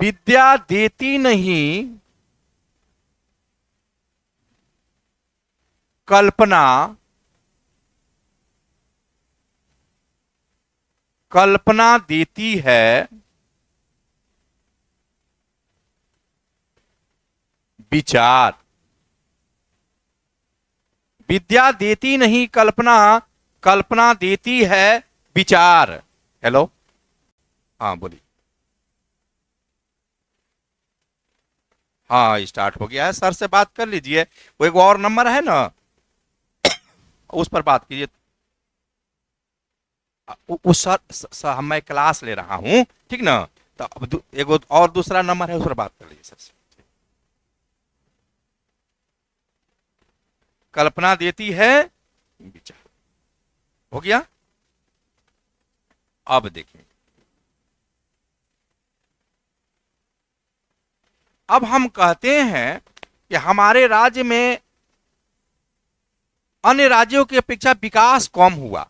विद्या देती नहीं कल्पना, कल्पना देती है विचार। विद्या देती नहीं कल्पना, कल्पना देती है विचार। हेलो, हाँ बोलिए। हाँ स्टार्ट हो गया है, सर से बात कर लीजिए। वो एक और नंबर है ना, उस पर बात कीजिए। उस सर मैं क्लास ले रहा हूँ, ठीक ना। तो अब एक और दूसरा नंबर है, उस पर बात कर लीजिए सर से। कल्पना देती है विचार। हो गया। अब देखिए, अब हम कहते हैं कि हमारे राज्य में अन्य राज्यों की अपेक्षा विकास कम हुआ,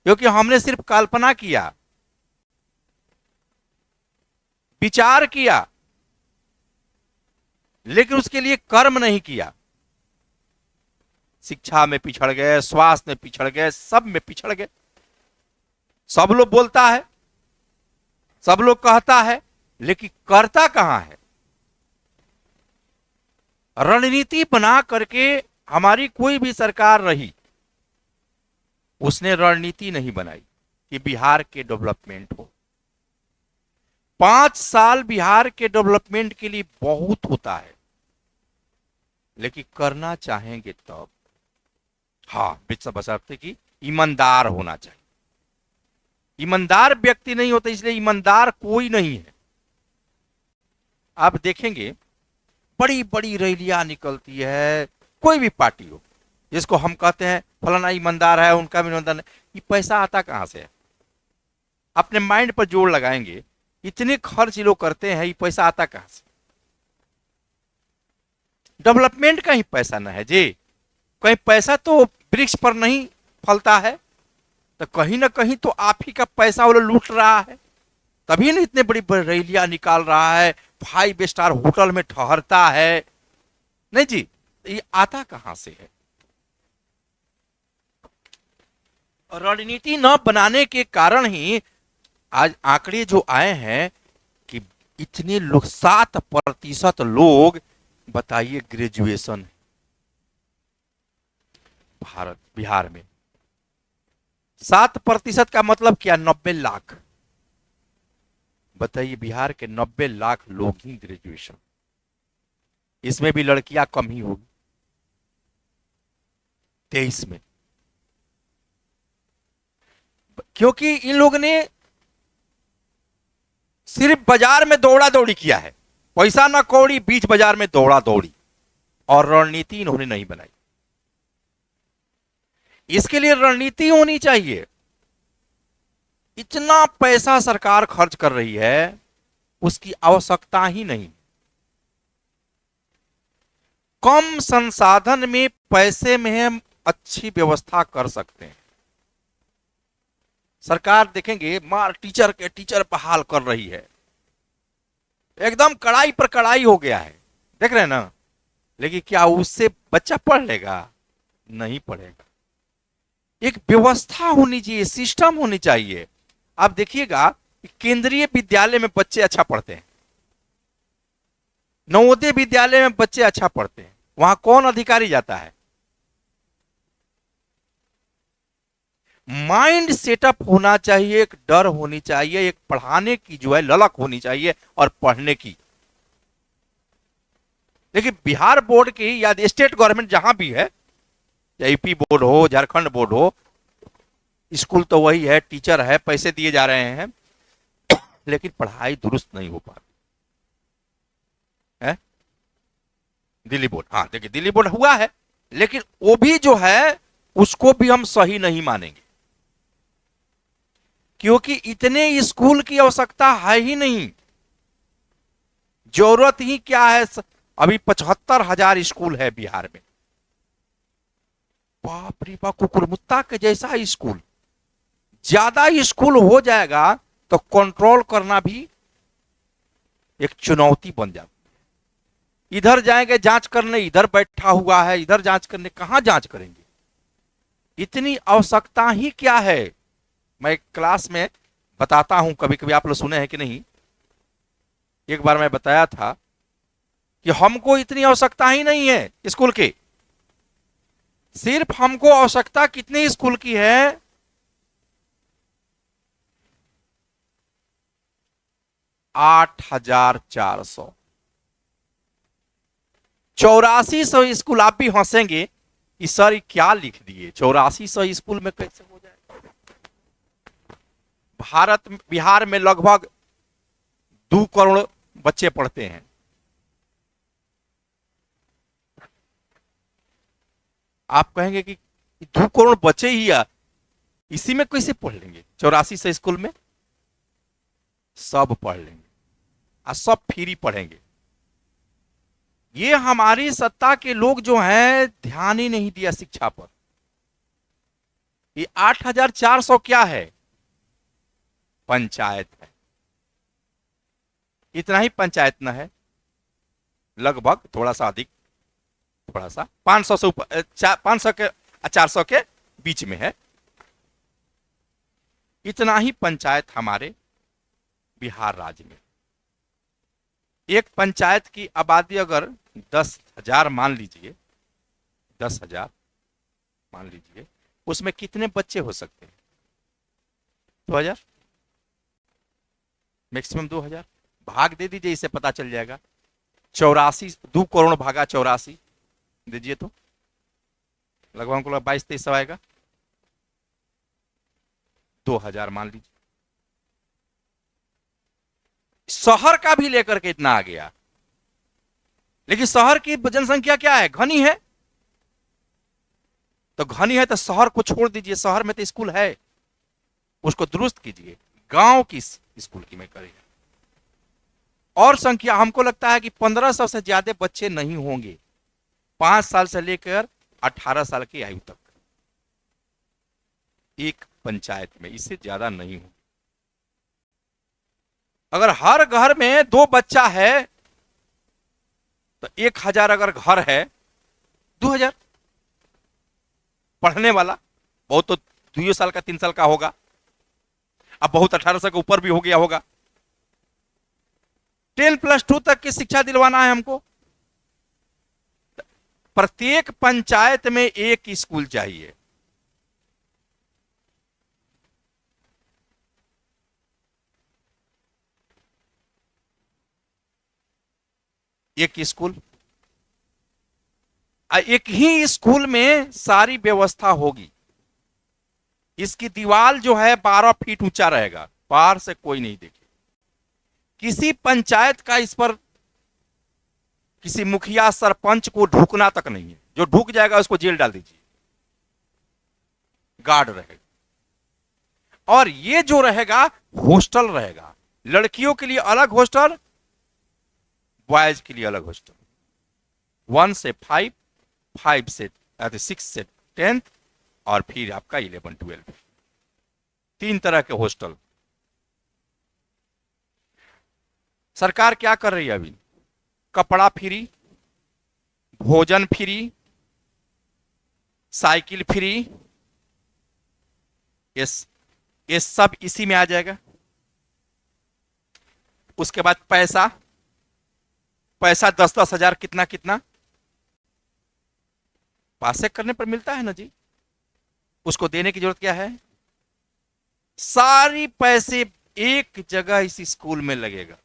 क्योंकि हमने सिर्फ कल्पना किया, विचार किया, लेकिन उसके लिए कर्म नहीं किया। शिक्षा में पिछड़ गए, स्वास्थ्य में पिछड़ गए, सब में पिछड़ गए। सब लोग बोलता है, सब लोग कहता है, लेकिन करता कहां है। रणनीति बना करके हमारी कोई भी सरकार रही, उसने रणनीति नहीं बनाई कि बिहार के डेवलपमेंट हो। 5 साल बिहार के डेवलपमेंट के लिए बहुत होता है, लेकिन करना चाहेंगे तब। हाँ, बशर्ते कि ईमानदार होना चाहिए। ईमानदार व्यक्ति नहीं होता, इसलिए ईमानदार कोई नहीं है। आप देखेंगे बड़ी बड़ी रैलियां निकलती है, कोई भी पार्टी हो, जिसको हम कहते हैं फलाना ईमानदार है, उनका भी ईमानदार नहीं। ये पैसा आता कहां से है? अपने माइंड पर जोर लगाएंगे, इतने खर्च लोग करते हैं, ये पैसा आता कहां से? डेवलपमेंट का ही पैसा ना है जी। कहीं पैसा तो वृक्ष पर नहीं फलता है, तो कहीं ना कहीं तो आप ही का पैसा वो लोग लूट रहा है। तभी ना इतने बड़ी बड़ी रैलियां निकाल रहा है, 5 स्टार होटल में ठहरता है। नहीं जी, ये आता कहां से है? रणनीति न बनाने के कारण ही आज आंकड़े जो आए हैं कि इतने लोग 7% लोग, बताइए, ग्रेजुएशन भारत बिहार में। 7% का मतलब क्या? 90 लाख। बताइए, बिहार के 90 लाख लोग ही ग्रेजुएशन। इसमें भी लड़कियां कम ही होगी 23 में, क्योंकि इन लोगों ने सिर्फ बाजार में दौड़ा दौड़ी किया है, पैसा ना कौड़ी, बीच बाजार में दौड़ा दौड़ी, और रणनीति इन्होंने नहीं बनाई। इसके लिए रणनीति होनी चाहिए। इतना पैसा सरकार खर्च कर रही है, उसकी आवश्यकता ही नहीं। कम संसाधन में, पैसे में हम अच्छी व्यवस्था कर सकते हैं। सरकार देखेंगे मार टीचर बहाल कर रही है, एकदम कड़ाई पर कड़ाई हो गया है, देख रहे हैं ना। लेकिन क्या उससे बच्चा पढ़ लेगा? नहीं पढ़ेगा। एक व्यवस्था होनी चाहिए, सिस्टम होनी चाहिए। आप देखिएगा केंद्रीय विद्यालय में बच्चे अच्छा पढ़ते हैं, नवोदय विद्यालय में बच्चे अच्छा पढ़ते हैं, वहां कौन अधिकारी जाता है? माइंड सेटअप होना चाहिए, एक डर होनी चाहिए, एक पढ़ाने की जो है ललक होनी चाहिए, और पढ़ने की। लेकिन बिहार बोर्ड की या स्टेट गवर्नमेंट जहां भी है, यूपी बोर्ड हो, झारखंड बोर्ड हो, स्कूल तो वही है, टीचर है, पैसे दिए जा रहे हैं, लेकिन पढ़ाई दुरुस्त नहीं हो पाती है। दिल्ली बोर्ड, हाँ देखिए, दिल्ली बोर्ड हुआ है, लेकिन वो भी जो है उसको भी हम सही नहीं मानेंगे, क्योंकि इतने स्कूल की आवश्यकता है ही नहीं। जरूरत ही क्या है? अभी 75,000 स्कूल है बिहार में। बाप रे बाप, कुकुरमुत्ता के जैसा स्कूल। ज्यादा स्कूल हो जाएगा तो कंट्रोल करना भी एक चुनौती बन जाती है। इधर जाएंगे जांच करने, इधर बैठा हुआ है, इधर जांच करने, कहां जांच करेंगे? इतनी आवश्यकता ही क्या है? मैं क्लास में बताता हूं, कभी कभी आप लोग सुने हैं कि नहीं। एक बार मैं बताया था कि हमको इतनी आवश्यकता ही नहीं है स्कूल की। सिर्फ हमको आवश्यकता कितनी स्कूल की है? 8,400। 8400 स्कूल। आप भी हंसेंगे कि सर ये क्या लिख दिए, 8400 स्कूल में कैसे हो जाए? बिहार में लगभग 2 करोड़ बच्चे पढ़ते हैं। आप कहेंगे कि 2 करोड़ बच्चे ही है, इसी में कैसे पढ़ लेंगे? 8400 स्कूल में सब पढ़ लेंगे और सब फ्री पढ़ेंगे। ये हमारी सत्ता के लोग जो हैं, ध्यान ही नहीं दिया शिक्षा पर। ये 8,400 क्या है? पंचायत है। इतना ही पंचायत न है, लगभग थोड़ा सा अधिक, थोड़ा सा 500 से ऊपर, 500 के 400 के बीच में है। इतना ही पंचायत हमारे बिहार राज्य में। एक पंचायत की आबादी अगर 10,000 मान लीजिए, 10,000 मान लीजिए, उसमें कितने बच्चे हो सकते हैं? 2,000, मैक्सिमम 2,000। भाग दे दीजिए, इससे पता चल जाएगा। 84, 2 करोड़ भागा 84 दीजिए तो लगभग हमको 22-23 आएगा। 2,000 मान लीजिए। शहर का भी लेकर के इतना आ गया, लेकिन शहर की जनसंख्या क्या है? घनी है। तो घनी है तो शहर को छोड़ दीजिए, शहर में तो स्कूल है, उसको दुरुस्त कीजिए। गांव की स्कूल की में करेंगे। और संख्या हमको लगता है कि 1500 से ज्यादा बच्चे नहीं होंगे 5 साल से लेकर 18 साल की आयु तक एक पंचायत में, इससे ज्यादा नहीं हो। अगर हर घर में 2 बच्चा है तो 1,000, अगर घर है 2,000 पढ़ने वाला। बहुत तो 2 साल का 3 साल का होगा, अब बहुत 18 साल के ऊपर भी हो गया होगा। 10+2 तक की शिक्षा दिलवाना है हमको। प्रत्येक पंचायत में एक स्कूल चाहिए। एक स्कूल, एक ही स्कूल में सारी व्यवस्था होगी। इसकी दीवार जो है 12 फीट ऊंचा रहेगा, बाहर से कोई नहीं देखे। किसी पंचायत का इस पर किसी मुखिया सरपंच को ढूकना तक नहीं है। जो ढूक जाएगा उसको जेल डाल दीजिए, गार्ड रहेगा। और ये जो रहेगा हॉस्टल रहेगा, लड़कियों के लिए अलग हॉस्टल, बॉयज के लिए अलग हॉस्टल। 1 से 5, 5 से 6 से 10, और फिर आपका 11-12, 3 तरह के हॉस्टल। सरकार क्या कर रही है अभी? कपड़ा फ्री, भोजन फ्री, साइकिल फ्री, ये सब इसी में आ जाएगा। उसके बाद पैसा 10-10 हजार, कितना कितना पासे करने पर मिलता है ना जी, उसको देने की जरूरत क्या है? सारी पैसे एक जगह इस स्कूल में लगेगा।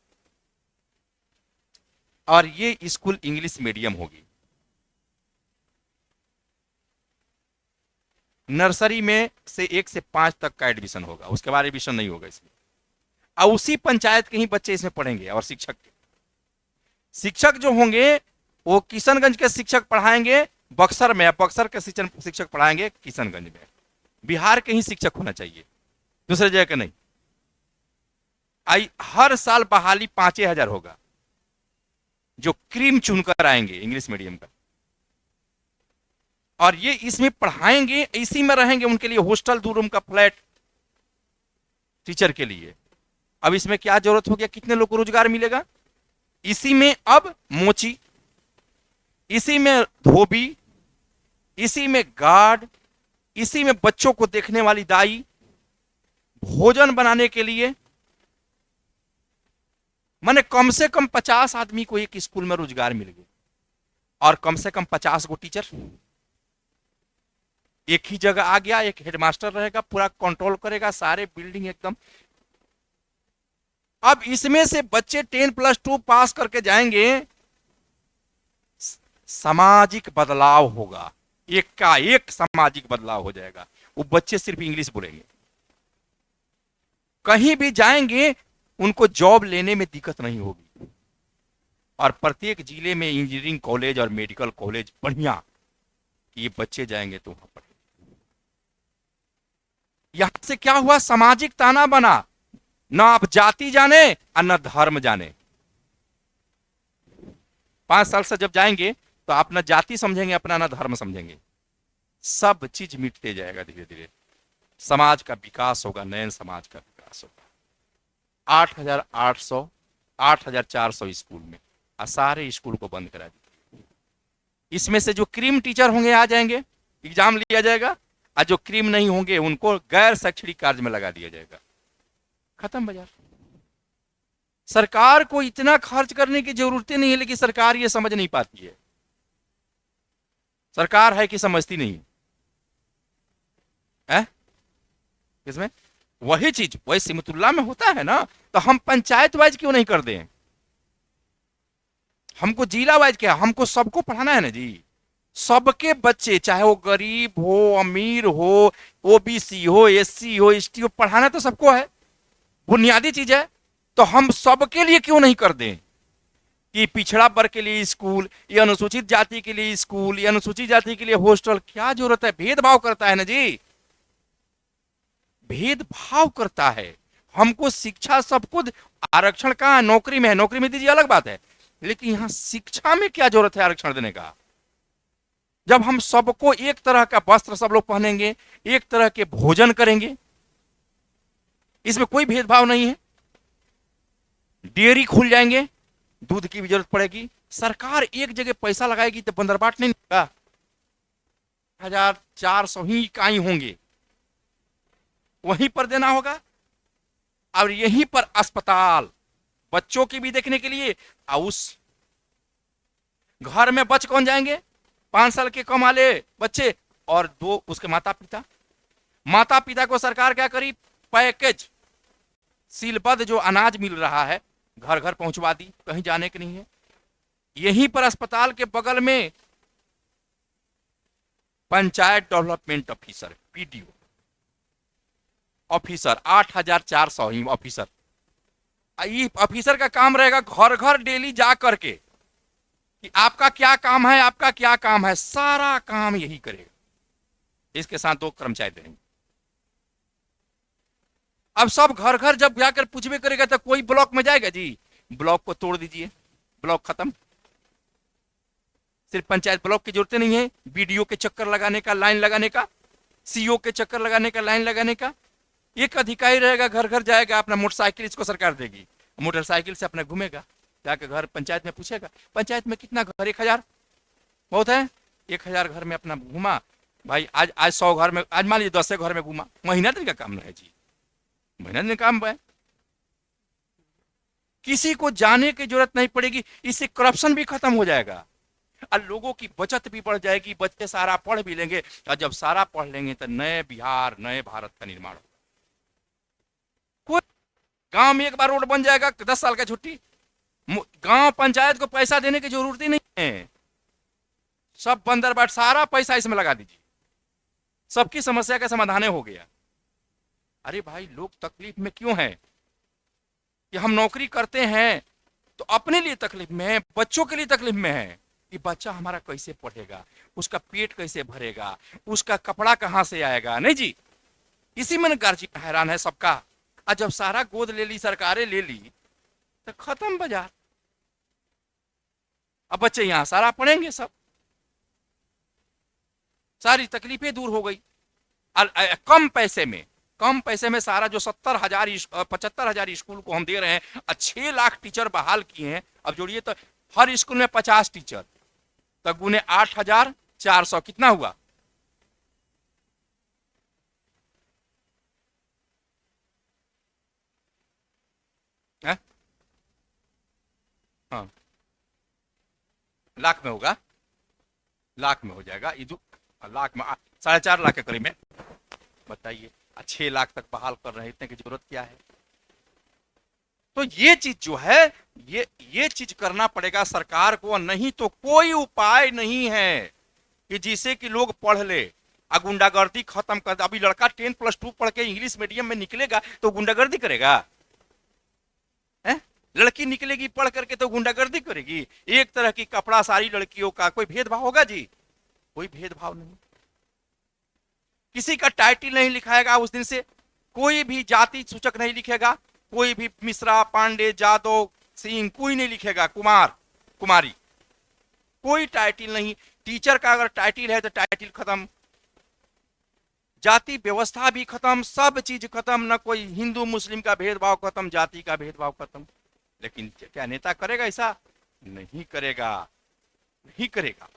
और ये स्कूल इंग्लिश मीडियम होगी। नर्सरी में से 1 से 5 तक का एडमिशन होगा, उसके बाद एडमिशन नहीं होगा इसमें। और उसी पंचायत के ही बच्चे इसमें पढ़ेंगे। और शिक्षक जो होंगे वो किशनगंज के शिक्षक पढ़ाएंगे बक्सर में, बक्सर के शिक्षक पढ़ाएंगे किशनगंज में। बिहार के ही शिक्षक होना चाहिए, दूसरे जगह के नहीं। हर साल बहाली 5,000 होगा, जो क्रीम चुनकर आएंगे इंग्लिश मीडियम का। और ये इसमें पढ़ाएंगे, इसी में रहेंगे। उनके लिए हॉस्टल, 2 रूम का फ्लैट टीचर के लिए। अब इसमें क्या जरूरत हो गया? कितने लोग को रोजगार मिलेगा? इसी में अब मोची, इसी में धोबी, इसी में गार्ड, इसी में बच्चों को देखने वाली दाई, भोजन बनाने के लिए माने कम से कम 50 आदमी को एक स्कूल में रोजगार मिल गया, और कम से कम 50 गो टीचर एक ही जगह आ गया, एक हेडमास्टर रहेगा, पूरा कंट्रोल करेगा सारे बिल्डिंग एकदम। अब इसमें से बच्चे 10+2 पास करके जाएंगे, सामाजिक बदलाव होगा, एक का एक सामाजिक बदलाव हो जाएगा। वो बच्चे सिर्फ इंग्लिश बोलेंगे, कहीं भी जाएंगे उनको जॉब लेने में दिक्कत नहीं होगी, और प्रत्येक जिले में इंजीनियरिंग कॉलेज और मेडिकल कॉलेज बढ़िया, ये बच्चे जाएंगे तो वहां पढ़ेंगे। यहां से क्या हुआ, सामाजिक ताना बना, ना आप जाति जाने और ना धर्म जाने। 5 साल से जब जाएंगे तो आप ना जाति समझेंगे अपना, ना धर्म समझेंगे, सब चीज मिटते जाएगा धीरे धीरे। समाज का विकास होगा, नए समाज का विकास होगा। 8,800 8,400 स्कूल में, और सारे स्कूल को बंद करा दिया। इसमें से जो क्रीम टीचर होंगे आ जाएंगे, एग्जाम लिया जाएगा, और जो क्रीम नहीं होंगे उनको गैर शैक्षणिक कार्य में लगा दिया जाएगा। खत्म बाजार। सरकार को इतना खर्च करने की जरूरत नहीं है, लेकिन सरकार ये समझ नहीं पाती है। सरकार है कि समझती नहीं है? किसमें? वही चीज वही सिमतुल्ला में होता है ना, तो हम पंचायत वाइज क्यों नहीं कर दें? हमको जिला वाइज क्या, हमको सबको पढ़ाना है ना जी। सबके बच्चे, चाहे वो गरीब हो, अमीर हो, ओबीसी हो, एससी हो, एसटी हो, पढ़ाना तो सबको है, बुनियादी चीज है। तो हम सबके लिए क्यों नहीं कर दें कि पिछड़ा वर्ग के लिए स्कूल, या अनुसूचित जाति के लिए स्कूल, या अनुसूचित जाति के लिए हॉस्टल? क्या जरूरत है? भेदभाव करता है ना जी, भेदभाव करता है। हमको शिक्षा सब कुछ, आरक्षण कहां, नौकरी में है, नौकरी में दीजिए अलग बात है, लेकिन यहां शिक्षा में क्या जरूरत है आरक्षण देने का? जब हम सबको एक तरह का वस्त्र सब लोग पहनेंगे, एक तरह के भोजन करेंगे, इसमें कोई भेदभाव नहीं है। डेयरी खुल जाएंगे, दूध की भी जरूरत पड़ेगी, सरकार एक जगह पैसा लगाएगी तो बंदरबाट नहीं होगा। 1,400 ही इकाई होंगे, वहीं पर देना होगा, और यहीं पर अस्पताल बच्चों की भी देखने के लिए। और उस घर में बच कौन जाएंगे? 5 साल के कम वाले बच्चे, और 2 उसके माता पिता। माता पिता को सरकार क्या करी, पैकेज सीलबद्ध जो अनाज मिल रहा है घर घर पहुंचवा दी, कहीं जाने के नहीं है। यहीं पर अस्पताल के बगल में panchayat development officer, PDO officer, 8,400 ही ऑफिसर। ये ऑफिसर का काम रहेगा घर घर डेली जा करके कि आपका क्या काम है, आपका क्या काम है, सारा काम यही करेगा। इसके साथ 2 कर्मचारी देंगे। अब सब घर घर जब जाकर पूछबे करेगा तो कोई ब्लॉक में जाएगा जी? ब्लॉक को तोड़ दीजिए, ब्लॉक खत्म। सिर्फ पंचायत ब्लॉक की जरूरत नहीं है, बीडीओ के चक्कर लगाने का, लाइन लगाने का, सीओ के चक्कर लगाने का, लाइन लगाने का। एक अधिकारी रहेगा, घर घर जाएगा, अपना मोटरसाइकिल इसको सरकार देगी, मोटरसाइकिल से अपना घूमेगा, जाकर घर पंचायत में पूछेगा, पंचायत में कितना घर? 1,000 बहुत है, 1,000 घर में अपना घूमा भाई। आज 100 घर में, आज मान लीजिए 10 घर में घूमा, महीना दिन का काम है जी, महीना दिन काम है। किसी को जाने की जरूरत नहीं पड़ेगी, इससे करप्शन भी खत्म हो जाएगा और लोगों की बचत भी बढ़ जाएगी। बच्चे सारा पढ़ भी लेंगे, और जब सारा पढ़ लेंगे तो नए बिहार, नए भारत का निर्माण होगा। कोई गांव में एक बार रोड बन जाएगा, 10 साल का छुट्टी। गांव पंचायत को पैसा देने की जरूरत ही नहीं है, सब बंदरबाट, सारा पैसा इसमें लगा दीजिए, सबकी समस्या का समाधान हो गया। अरे भाई, लोग तकलीफ में क्यों हैं? कि हम नौकरी करते हैं तो अपने लिए तकलीफ में है, बच्चों के लिए तकलीफ में है कि बच्चा हमारा कैसे पढ़ेगा, उसका पेट कैसे भरेगा, उसका कपड़ा कहां से आएगा। नहीं जी, इसी में गार्जियन हैरान है सबका। और जब सारा गोद ले ली, सरकारें ले ली, तो खत्म बाजार। अब बच्चे यहां सारा पढ़ेंगे, सब सारी तकलीफें दूर हो गई। कम पैसे में सारा जो 70,000 75,000 स्कूल को हम दे रहे हैं, 6 लाख टीचर बहाल किए हैं, अब जोड़िए तो हर स्कूल में 50 टीचर, तो गुने 8,400 कितना हुआ? है? हाँ, लाख में होगा, लाख में हो जाएगा इधर, लाख में 4.5 लाख के करीब में। बताइए, 6 लाख तक बहाल कर रहे हैं, इतने की जरूरत क्या है? तो ये चीज जो है, ये चीज करना पड़ेगा सरकार को, नहीं तो कोई उपाय नहीं है कि जिससे कि लोग पढ़ ले, गुंडागर्दी खत्म कर दे। अभी लड़का 10+2 पढ़ के इंग्लिश मीडियम में निकलेगा तो गुंडागर्दी करेगा? है? लड़की निकलेगी पढ़ करके तो गुंडागर्दी करेगी? एक तरह की कपड़ा सारी लड़कियों का, कोई भेदभाव होगा जी? कोई भेदभाव नहीं। किसी का टाइटल नहीं लिखाएगा उस दिन से, कोई भी जाति सूचक नहीं लिखेगा, कोई भी मिश्रा, पांडे, जादव, सिंह कोई नहीं लिखेगा, कुमार, कुमारी, कोई टाइटल नहीं। टीचर का अगर टाइटल है तो टाइटल खत्म, जाति व्यवस्था भी खत्म, सब चीज खत्म, न कोई हिंदू मुस्लिम का भेदभाव खत्म, जाति का भेदभाव खत्म। लेकिन क्या नेता करेगा ऐसा? नहीं करेगा, नहीं करेगा।